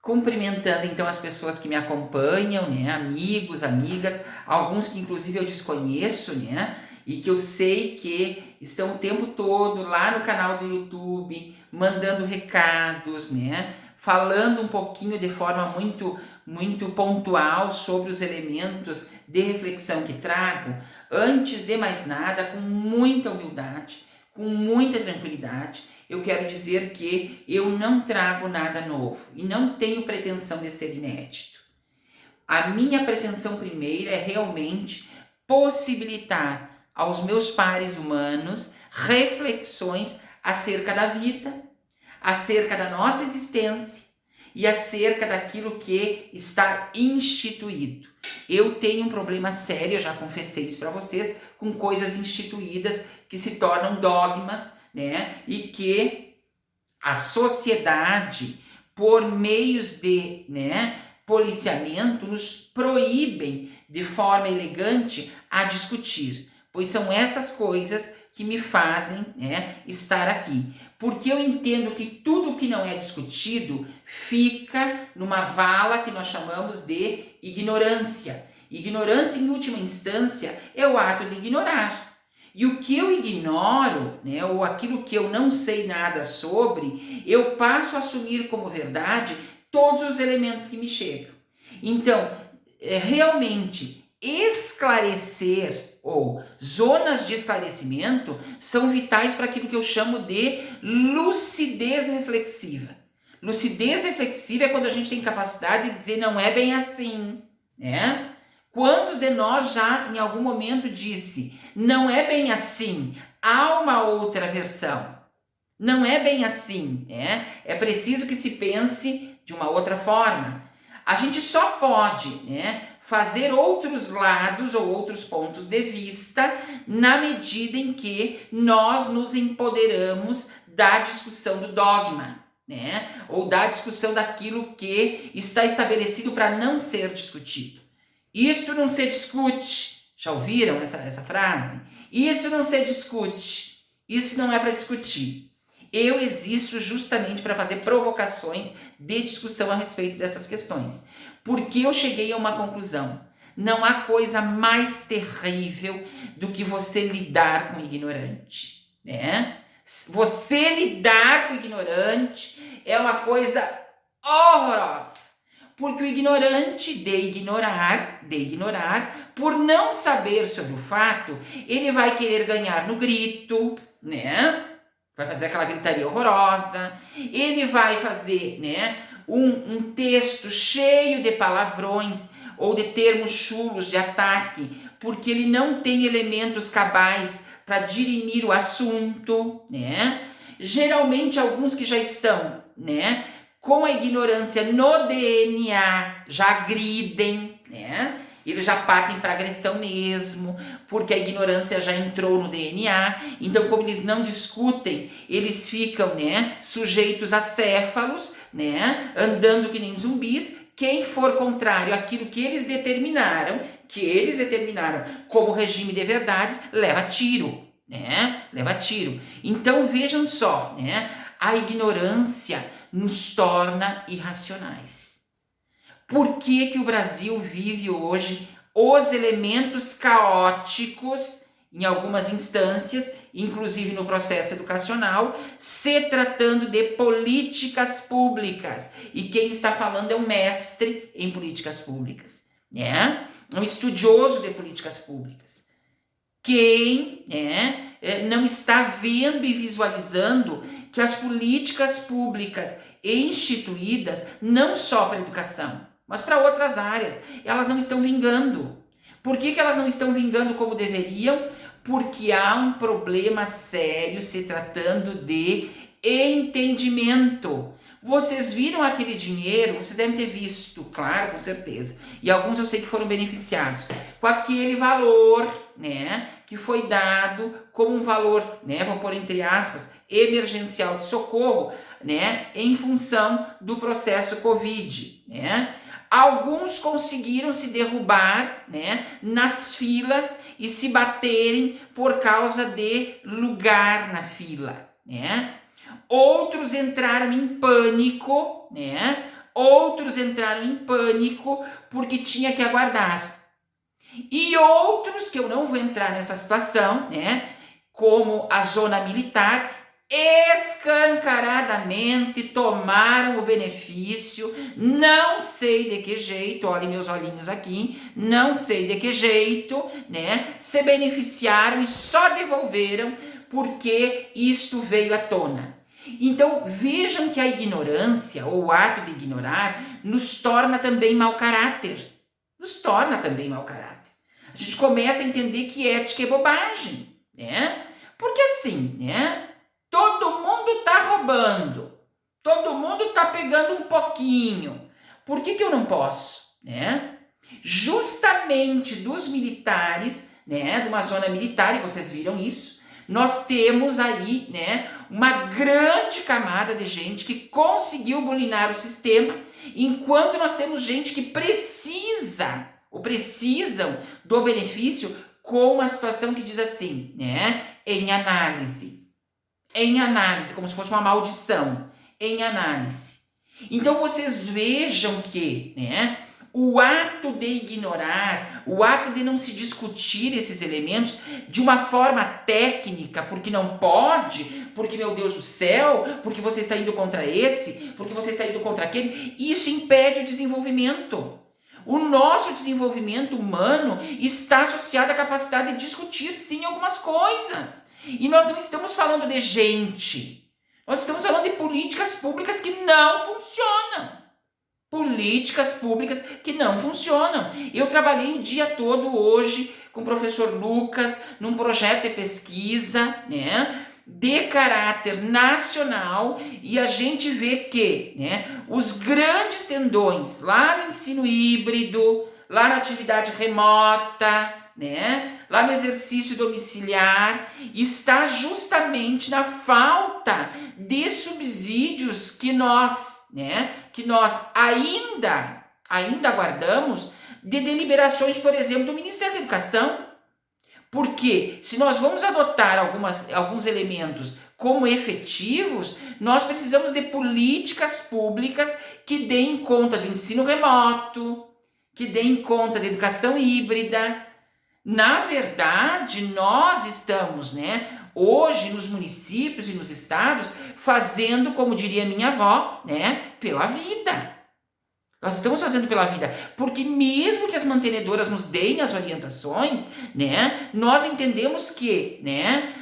Cumprimentando então as pessoas que me acompanham, né? Amigos, amigas, alguns que inclusive eu desconheço, né? E que eu sei que estão o tempo todo lá no canal do YouTube, mandando recados, né? Falando um pouquinho de forma muito pontual sobre os elementos de reflexão que trago. Antes de mais nada, com muita humildade, com muita tranquilidade, eu quero dizer que eu não trago nada novo e não tenho pretensão de ser inédito. A minha pretensão primeira é realmente possibilitar aos meus pares humanos reflexões acerca da vida, acerca da nossa existência e acerca daquilo que está instituído. Eu tenho um problema sério, eu já confessei isso para vocês, com coisas instituídas que se tornam dogmas, né? E que a sociedade, por meios de, né, policiamento, nos proíbem de forma elegante a discutir, pois são essas coisas que me fazem, né, estar aqui. Porque eu entendo que tudo que não é discutido fica numa vala que nós chamamos de ignorância. Ignorância, em última instância, é o ato de ignorar. E o que eu ignoro, né, ou aquilo que eu não sei nada sobre, eu passo a assumir como verdade todos os elementos que me chegam. Então, realmente, esclarecer ou zonas de esclarecimento são vitais para aquilo que eu chamo de lucidez reflexiva. Lucidez reflexiva é quando a gente tem capacidade de dizer não é bem assim, né? Quantos de nós já em algum momento disse não é bem assim, há uma outra versão. Não é bem assim, né? É preciso que se pense de uma outra forma. A gente só pode, né, fazer outros lados ou outros pontos de vista na medida em que nós nos empoderamos da discussão do dogma, né? Ou da discussão daquilo que está estabelecido para não ser discutido. Isto não se discute. Já ouviram essa frase? Isso não se discute. Isso não é para discutir. Eu existo justamente para fazer provocações de discussão a respeito dessas questões. Porque eu cheguei a uma conclusão. Não há coisa mais terrível do que você lidar com o ignorante, né? Você lidar com o ignorante é uma coisa horrorosa. Porque o ignorante de ignorar, por não saber sobre o fato, ele vai querer ganhar no grito, né? Vai fazer aquela gritaria horrorosa, ele vai fazer, né, um texto cheio de palavrões ou de termos chulos de ataque, porque ele não tem elementos cabais para dirimir o assunto, né? Geralmente alguns que já estão, né, com a ignorância no DNA, já agridem, né? Eles já partem para agressão mesmo, porque a ignorância já entrou no DNA. Então, como eles não discutem, eles ficam, né, sujeitos a céfalos, né, andando que nem zumbis. Quem for contrário àquilo que eles determinaram como regime de verdades, leva tiro, né? Leva tiro. Então, vejam só, né? A ignorância nos torna irracionais. Por que o Brasil vive hoje os elementos caóticos, em algumas instâncias, inclusive no processo educacional, se tratando de políticas públicas? E quem está falando é um mestre em políticas públicas, né? Um estudioso de políticas públicas. Quem, né, não está vendo e visualizando que as políticas públicas instituídas, não só para a educação, mas para outras áreas, elas não estão vingando. Por que elas não estão vingando como deveriam? Porque há um problema sério se tratando de entendimento. Vocês viram aquele dinheiro, vocês devem ter visto, claro, com certeza. E alguns eu sei que foram beneficiados com aquele valor, né, que foi dado como um valor, né, vou pôr entre aspas, emergencial de socorro, né, em função do processo Covid, né? Alguns conseguiram se derrubar, né, nas filas e se baterem por causa de lugar na fila, né? Outros entraram em pânico, né? outros entraram em pânico porque tinha que aguardar. E outros, que eu não vou entrar nessa situação, né, como a zona militar, escancaradamente tomaram o benefício, não sei de que jeito, olhem meus olhinhos aqui, não sei de que jeito, né, se beneficiaram e só devolveram porque isto veio à tona. Então vejam que a ignorância, ou o ato de ignorar, nos torna também mau caráter. Nos torna também mau caráter. A gente começa a entender que ética é bobagem, né? Porque assim, né? Todo mundo está roubando, todo mundo está pegando um pouquinho. Por que eu não posso, né? Justamente dos militares, né? De uma zona militar, e vocês viram isso, nós temos aí, né? Uma grande camada de gente que conseguiu bulinar o sistema, enquanto nós temos gente que precisam do benefício com uma situação que diz assim, né? Em análise, como se fosse uma maldição, em análise. Então vocês vejam que, né, o ato de ignorar, o ato de não se discutir esses elementos de uma forma técnica, porque não pode, porque meu Deus do céu, porque você está indo contra esse, porque você está indo contra aquele, isso impede o desenvolvimento. O nosso desenvolvimento humano está associado à capacidade de discutir, sim, algumas coisas. E nós não estamos falando de gente. Nós estamos falando de políticas públicas que não funcionam. Políticas públicas que não funcionam. Eu trabalhei o dia todo hoje com o professor Lucas num projeto de pesquisa, né, de caráter nacional, e a gente vê que, né, os grandes tendões lá no ensino híbrido, lá na atividade remota, né, lá no exercício domiciliar, está justamente na falta de subsídios que nós ainda aguardamos de deliberações, por exemplo, do Ministério da Educação. Porque se nós vamos adotar alguns elementos como efetivos, nós precisamos de políticas públicas que deem conta do ensino remoto, que deem conta da educação híbrida. Na verdade, nós estamos, né, hoje nos municípios e nos estados fazendo, como diria minha avó, né, pela vida. Nós estamos fazendo pela vida, porque mesmo que as mantenedoras nos deem as orientações, né, nós entendemos que, né,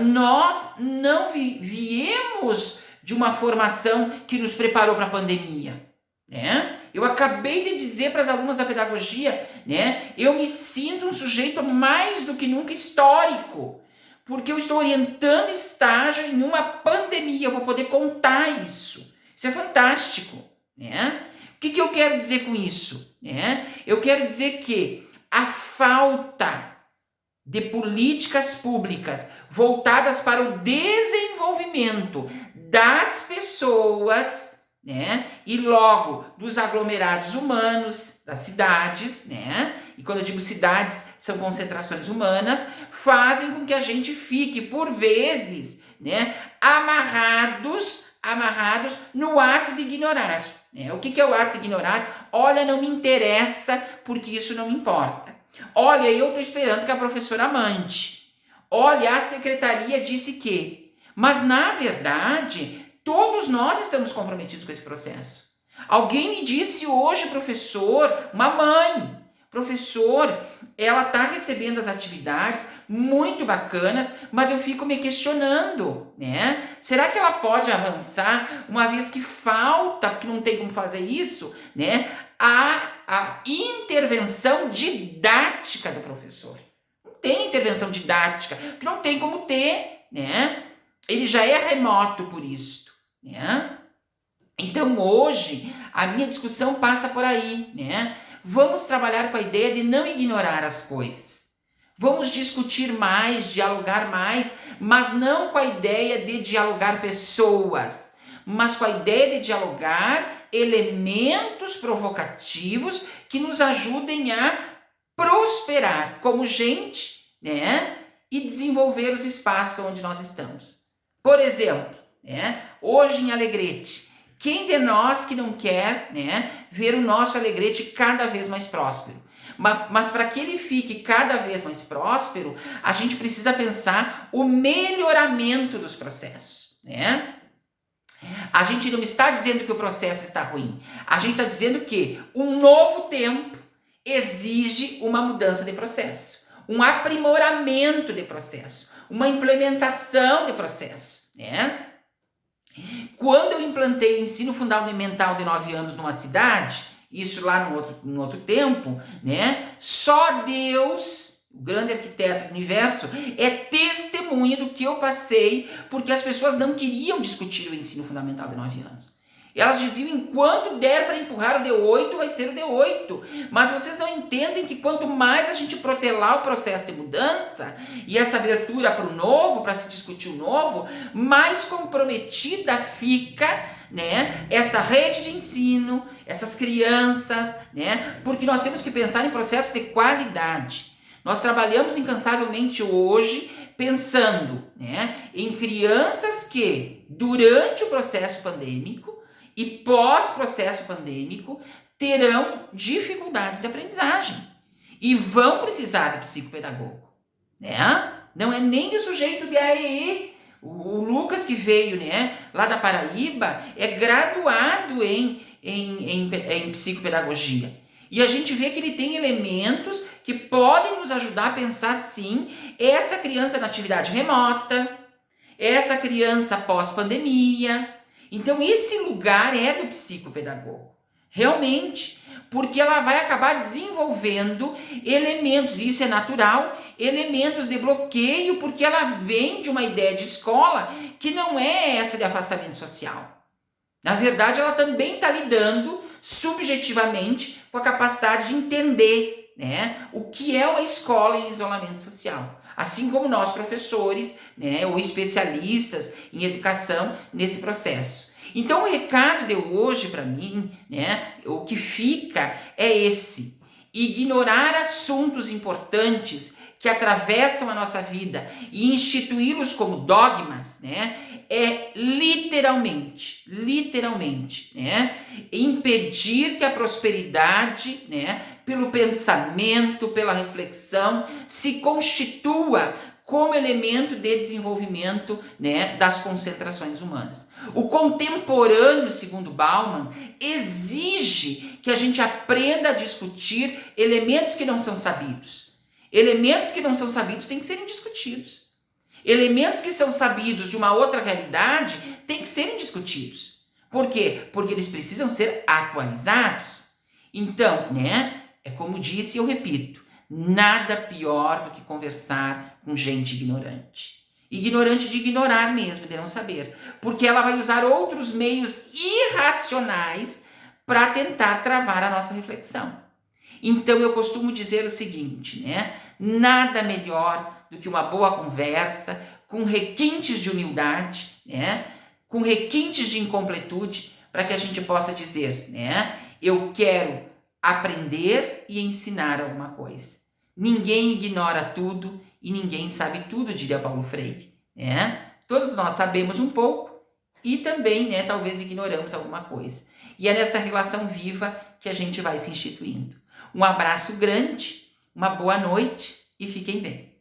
nós não viemos de uma formação que nos preparou para a pandemia, né? Eu acabei de dizer para as alunas da pedagogia, né, eu me sinto um sujeito mais do que nunca histórico, porque eu estou orientando estágio em uma pandemia, eu vou poder contar isso. Isso é fantástico, né? O que eu quero dizer com isso? Eu quero dizer que a falta de políticas públicas voltadas para o desenvolvimento das pessoas, né, e logo dos aglomerados humanos, das cidades, né, e quando eu digo cidades, são concentrações humanas, fazem com que a gente fique, por vezes, né, amarrados no ato de ignorar. O que é o ato de ignorar? Olha, não me interessa porque isso não me importa. Olha, eu estou esperando que a professora mande. Olha, a secretaria disse que. Mas, na verdade, todos nós estamos comprometidos com esse processo. Alguém me disse hoje, professor, uma mãe, professor, ela está recebendo as atividades muito bacanas, mas eu fico me questionando, né? Será que ela pode avançar, uma vez que falta, porque não tem como fazer isso, né? A intervenção didática do professor. Não tem intervenção didática, porque não tem como ter, né? Ele já é remoto por isso, né? Então hoje a minha discussão passa por aí, né? Vamos trabalhar com a ideia de não ignorar as coisas. Vamos discutir mais, dialogar mais, mas não com a ideia de dialogar pessoas, mas com a ideia de dialogar elementos provocativos que nos ajudem a prosperar como gente, né? E desenvolver os espaços onde nós estamos. Por exemplo, né, hoje em Alegrete, Quem de nós que não quer, né, ver o nosso Alegrete cada vez mais próspero? Mas para que ele fique cada vez mais próspero, a gente precisa pensar o melhoramento dos processos, né? A gente não está dizendo que o processo está ruim. A gente está dizendo que um novo tempo exige uma mudança de processo, um aprimoramento de processo, uma implementação de processo, né? Quando eu implantei o ensino fundamental de 9 anos numa cidade, isso lá no outro tempo, né? Só Deus, o grande arquiteto do universo, é testemunha do que eu passei, porque as pessoas não queriam discutir o ensino fundamental de 9 anos. Elas diziam, enquanto der para empurrar o D8, vai ser o D8. Mas vocês não entendem que quanto mais a gente protelar o processo de mudança e essa abertura para o novo, para se discutir o novo, mais comprometida fica, né, essa rede de ensino, essas crianças, né, porque nós temos que pensar em processos de qualidade. Nós trabalhamos incansavelmente hoje pensando, né, em crianças que, durante o processo pandêmico e pós-processo pandêmico, terão dificuldades de aprendizagem e vão precisar de psicopedagogo, né? Não é nem o sujeito de AEE. O Lucas, que veio, né, lá da Paraíba, é graduado em psicopedagogia. E a gente vê que ele tem elementos que podem nos ajudar a pensar, sim, essa criança na atividade remota, essa criança pós-pandemia. Então, esse lugar é do psicopedagogo, realmente, porque ela vai acabar desenvolvendo elementos, e isso é natural, elementos de bloqueio, porque ela vem de uma ideia de escola que não é essa de afastamento social. Na verdade, ela também está lidando subjetivamente com a capacidade de entender, né, o que é uma escola em isolamento social. Assim como nós, professores, né, ou especialistas em educação nesse processo. Então, o recado de hoje para mim, né, o que fica é esse: ignorar assuntos importantes que atravessam a nossa vida e instituí-los como dogmas, né, é literalmente, né, impedir que a prosperidade, né, pelo pensamento, pela reflexão, se constitua como elemento de desenvolvimento, né, das concentrações humanas. O contemporâneo, segundo Bauman, exige que a gente aprenda a discutir elementos que não são sabidos. Elementos que não são sabidos têm que serem discutidos. Elementos que são sabidos de uma outra realidade têm que serem discutidos. Por quê? Porque eles precisam ser atualizados. Então, né, é como disse e eu repito, nada pior do que conversar com gente ignorante. Ignorante de ignorar mesmo, de não saber. Porque ela vai usar outros meios irracionais para tentar travar a nossa reflexão. Então eu costumo dizer o seguinte, né? Nada melhor do que uma boa conversa, com requintes de humildade, né? Com requintes de incompletude, para que a gente possa dizer, né? Eu quero aprender e ensinar alguma coisa. Ninguém ignora tudo e ninguém sabe tudo, diria Paulo Freire, né? Todos nós sabemos um pouco e também, né, talvez ignoramos alguma coisa. E é nessa relação viva que a gente vai se instituindo. Um abraço grande, uma boa noite e fiquem bem.